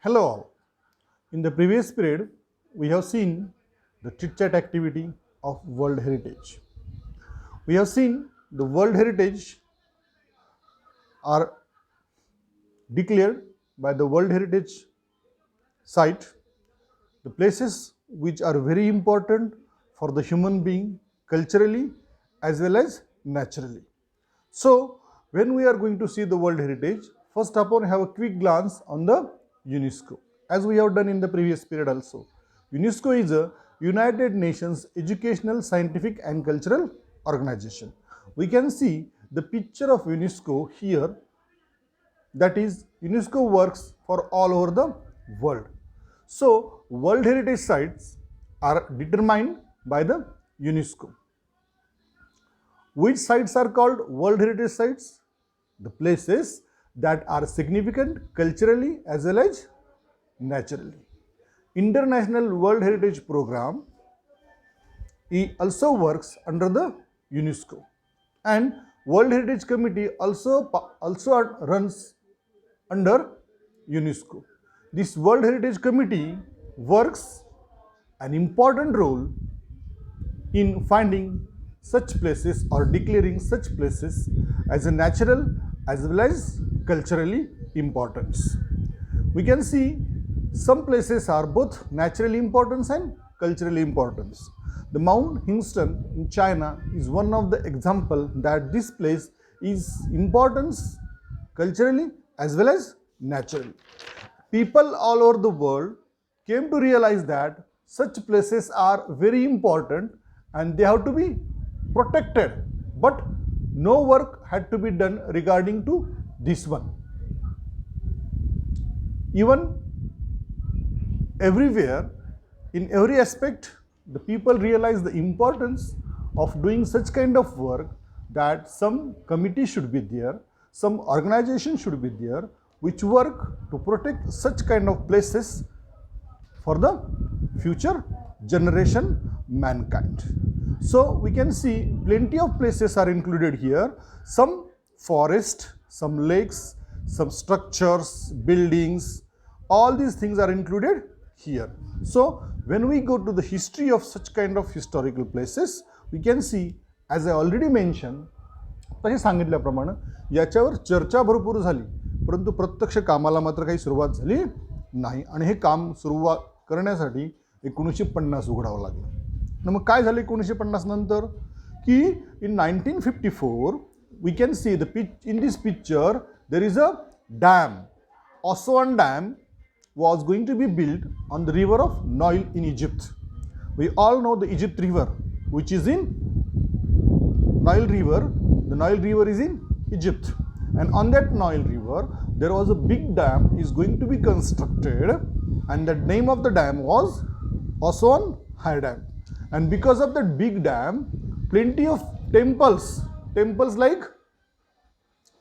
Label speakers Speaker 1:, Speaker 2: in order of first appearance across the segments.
Speaker 1: Hello all. In the previous period, we have seen the chit-chat activity of World Heritage. We have seen the World Heritage are declared by the World Heritage site, the places which are very important for the human being culturally as well as naturally. So, when we are going to see the World Heritage, first upon have a quick glance on the UNESCO, as we have done in the previous period also. UNESCO is a United Nations Educational, Scientific and Cultural Organization. We can see the picture of UNESCO here, that is UNESCO works for all over the world. So, World Heritage Sites are determined by the UNESCO. Which sites are called World Heritage Sites? The places that are significant culturally as well as naturally. International World Heritage Program also works under the UNESCO, and World Heritage Committee also runs under UNESCO. This World Heritage Committee works an important role in finding such places or declaring such places as a natural as well as culturally importance. We can see some places are both naturally importance and culturally importance. The Mount Hingston in China is one of the example that this place is importance culturally as well as naturally. People all over the world came to realize that such places are very important and they have to be protected, but no work had to be done regarding to this one. Even everywhere, in every aspect, the people realize the importance of doing such kind of work, that some committee should be there, some organization should be there which work to protect such kind of places for the future generation mankind. So we can see plenty of places are included here, some forest, some lakes, some structures, buildings, all these things are included here. So when we go to the history of such kind of historical places, we can see, as I already mentioned, तसे सांगितल्याप्रमाणे याच्यावर चर्चा भरपूर झाली, परंतु प्रत्यक्ष कामाला मात्र काही सुरुवात झाली नाही आणि हे काम सुरुवात करण्यासाठी 1950 उघडावं लागलं. मग काय झालं 1950 नंतर की in 1954 we can see in this picture there is a dam. Aswan Dam was going to be built on the river of Nile in Egypt. We all know the Egypt river, which is in Nile river. The Nile river is in Egypt, and on that Nile river there was a big dam is going to be constructed, and the name of the dam was Aswan High Dam. And because of that big dam, plenty of temples like,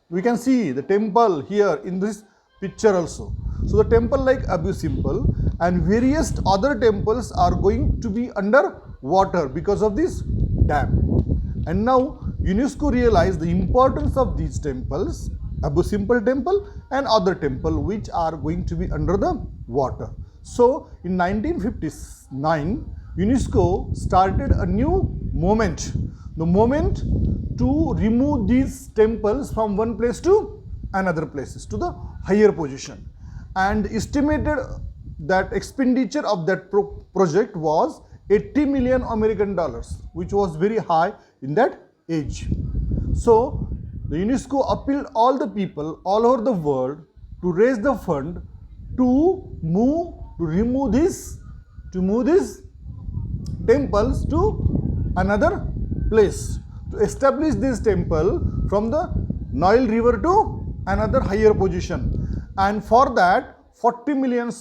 Speaker 1: we can see the temple here in this picture also. So the temple like Abu Simbel and various other temples are going to be under water because of this dam. And now UNESCO realized the importance of these temples, Abu Simbel temple and other temple which are going to be under the water. So in 1959, UNESCO started a new movement, the movement to remove these temples from one place to another places to the higher position, and estimated that expenditure of that project was 80 million American dollars, which was very high in that age. So the UNESCO appealed all the people all over the world to raise the fund to remove these temples to another place, to establish this temple from the Nile river to another higher position. And for that 40 million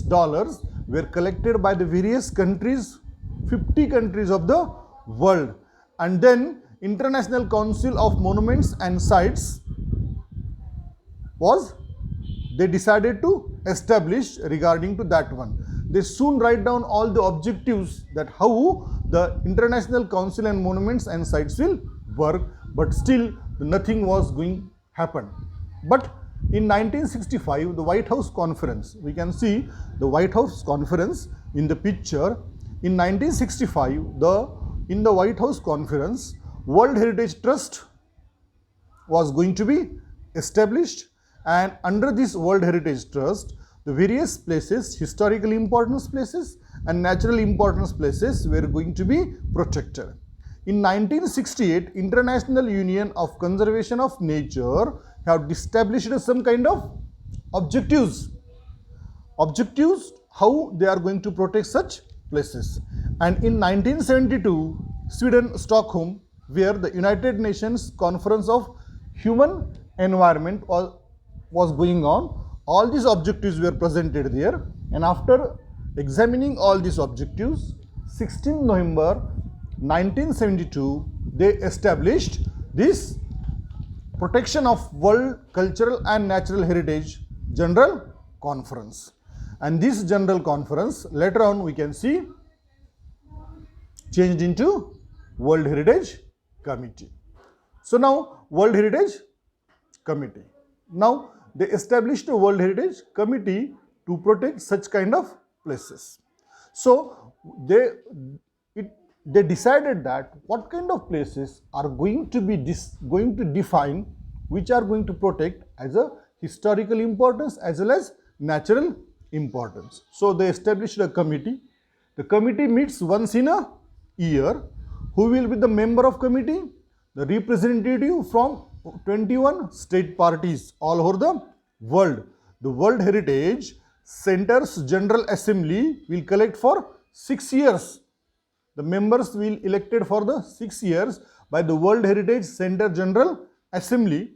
Speaker 1: dollars were collected by the various countries, 50 countries of the world. And then International Council of Monuments and Sites they decided to establish regarding to that one. They soon write down all the objectives that how the International Council and Monuments and Sites will work, but still nothing was going happen. But In 1965, the White House Conference, we can see the White House Conference in the picture. In 1965, in the White House Conference, World Heritage Trust was going to be established, and under this World Heritage Trust, the various places, historical importance places and natural importance places were going to be protected. In 1968, International Union of Conservation of Nature have established some kind of objectives how they are going to protect such places. And in 1972, Sweden, Stockholm, where the United Nations Conference of Human Environment was going on, all these objectives were presented there, and after examining all these objectives, 16 November 1972, they established this Protection of World Cultural and Natural Heritage General Conference. And this General Conference, later on we can see, changed into World Heritage Committee. So now World Heritage Committee. Now they established a World Heritage Committee to protect such kind of places. So they decided that what kind of places are going to be going to define which are going to protect as a historical importance as well as natural importance. So they established a committee. The committee meets once in a year. Who will be the member of committee? The representative from 21 state parties all over the world. The World Heritage Center's General Assembly will collect for 6 years. The members will elected for the 6 years by the World Heritage Center General Assembly.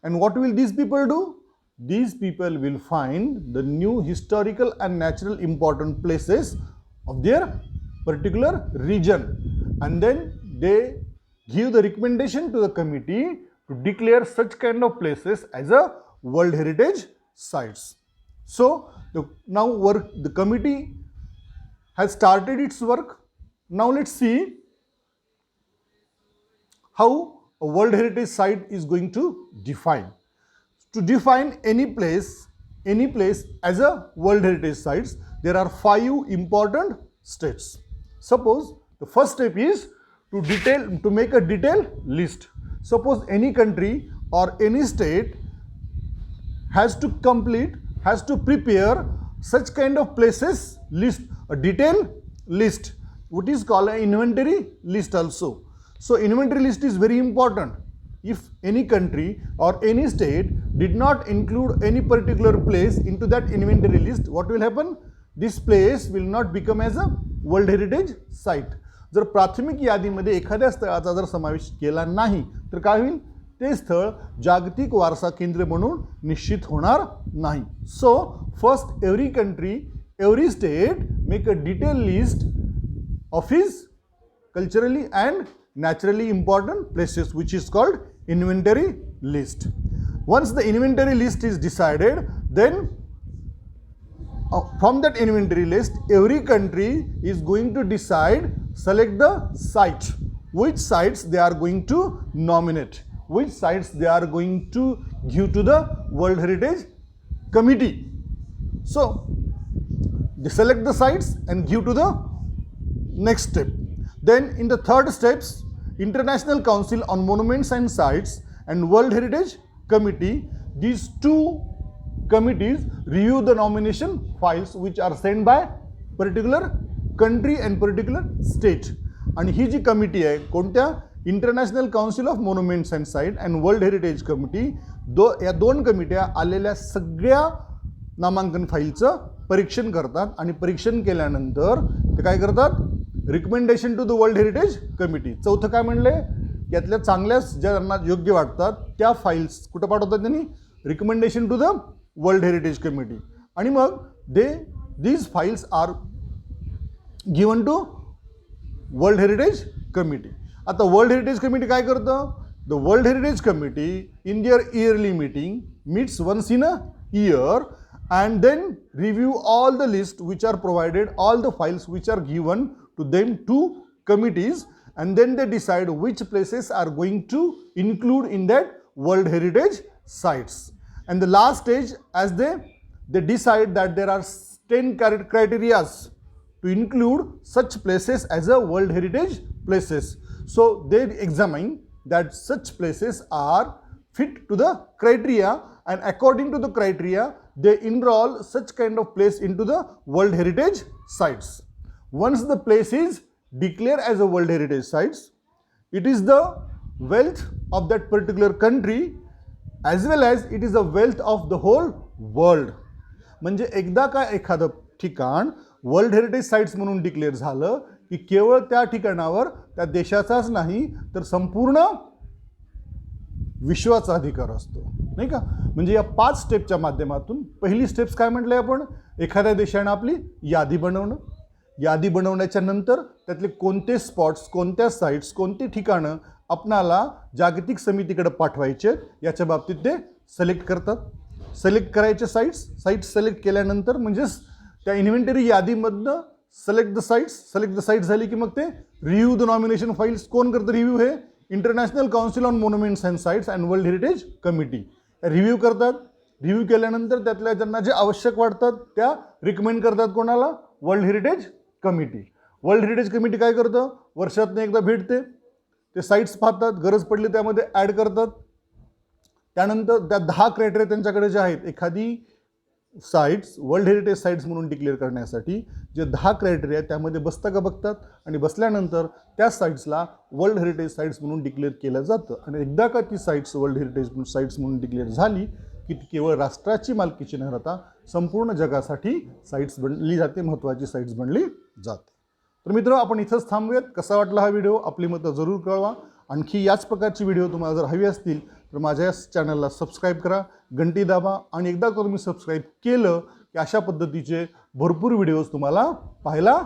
Speaker 1: And what will these people do? These people will find the new historical and natural important places of their particular region, and then they give the recommendation to the committee to declare such kind of places as a World Heritage Sites. So the committee has started its work. Now let's see how a World Heritage Site is going to define. To define any place as a World Heritage Sites, there are 5 important steps. Suppose the first step is to make a detailed list. Suppose any country or any state has to prepare such kind of places list, a detailed list, what is called an inventory list also. So inventory list is very important. If any country or any state did not include any particular place into that inventory list, what will happen? This place will not become as a World Heritage Site. जर प्राथमिक यादीमध्ये एखाद्या स्थळाचा जर समावेश केला नाही तर काय होईल? ते स्थळ जागतिक वारसा केंद्र म्हणून निश्चित होणार नाही. So first every country, every state make a detail list of his culturally and naturally important places, which is called inventory list. Once the inventory list is decided, then from that inventory list, every country is going to select the site, which sites they are going to nominate, which sites they are going to give to the World Heritage Committee. So they select the sites and give to the next step. Then in the third steps, International Council on Monuments and Sites and World Heritage Committee, these 2 committees review the nomination files which are sent by particular country and particular state. आणि ही जी committee आहे कोणत्या? International council of monuments and site and World heritage committee, या 2 कमिट्या आलेल्या सगळ्या नामांकन फाईलचं परीक्षण करतात आणि परीक्षण केल्यानंतर ते काय करतात? Recommendation to the world heritage Committee. चौथं काय म्हणले? यातल्या चांगल्याच ज्यांना योग्य वाटतात त्या फाईल्स कुठं पाठवतात त्यांनी? Recommendation to the world heritage committee. आणि मग these files are given to world heritage committee. आता वर्ल्ड हेरिटेज कमिटी काय करतं? The world heritage committee in their yearly meeting meets once in a year and then review all the list which are provided, all the files which are given to them to committees, and then they decide which places are going to include in that World Heritage Sites. And the last stage, as they decide that there are 10 criterias to include such places as a World Heritage places. So they examine that such places are fit to the criteria, and according to the criteria they enroll such kind of place into the World Heritage sites. Once the place is declared as a World Heritage sites, it is the wealth of that particular country as well as it is the wealth of the whole world. म्हणजे एकदा का एखादं ठिकाण world heritage sites म्हणून declare झालं की केवळ त्या ठिकाणावर त्या देशाचाच नाही तर संपूर्ण विश्वाचा अधिकार असतो, नाही का. म्हणजे या 5 स्टेपच्या माध्यमातून पहिली स्टेप्स काय म्हटलंय आपण, एखाद्या देशाने आपली यादी बनवणं, यादी बनवण्याच्या नंतर त्यातले कोणते स्पॉट्स, कोणत्या साइट्स, कोणती ठिकाणं आपणाला जागतिक समितीकडे पाठवायचे याच्या बाबतीत ते सिलेक्ट करतात. सिलेक्ट करायचे साइट्स सिलेक्ट केल्यानंतर म्हणजेच त्या इन्व्हेंटरी यादीमधनं सिलेक्ट द साइट्स झाली की मग ते रिव्ह्यू द नॉमिनेशन फाईल्स. कोण करतं रिव्ह्यू, हे International Council on Monuments and Sites and World heritage Committee review करतात. रिव्ह्यू केल्यानंतर त्यातल्या ज्यांना जे आवश्यक वाटतात त्या रिकमेंड करतात कोणाला, world heritage committee. World heritage committee काय करतं, वर्षातनं एकदा भेटते, ते साइट्स पाहतात, गरज पडली त्यामध्ये ॲड करतात. त्यानंतर त्या 10 क्रायटेरिया त्यांच्याकडे जे आहेत, एखादी साइट्स वर्ल्ड हेरिटेज साइट्स म्हणून डिक्लेअर करण्यासाठी जे 10 क्रायटेरिया त्यामध्ये बसतं का बघतात, आणि बसल्यानंतर त्या साइट्सला वर्ल्ड हेरिटेज साइट्स म्हणून डिक्लेअर केलं जातं. आणि एकदा का ती साइट्स वर्ल्ड हेरिटेज साइट्स म्हणून डिक्लेअर झाली की ती केवळ राष्ट्राची मालकीची न राहता संपूर्ण जगासाठी साइट्स बनली जाते, महत्त्वाची साइट्स बनली जाते. तर मित्र, आपण इथंच थांबूयात. कसा वाटला हा व्हिडिओ आपली मतं जरूर कळवा. आणखी याच प्रकारची व्हिडिओ तुम्हाला जर हवी असतील तर माझ्या चॅनलला सबस्क्राईब करा, घंटी दाबा, आणि एकदा का तुम्ही सबस्क्राईब केलं की अशा पद्धतीचे भरपूर व्हिडिओज तुम्हाला पाहायला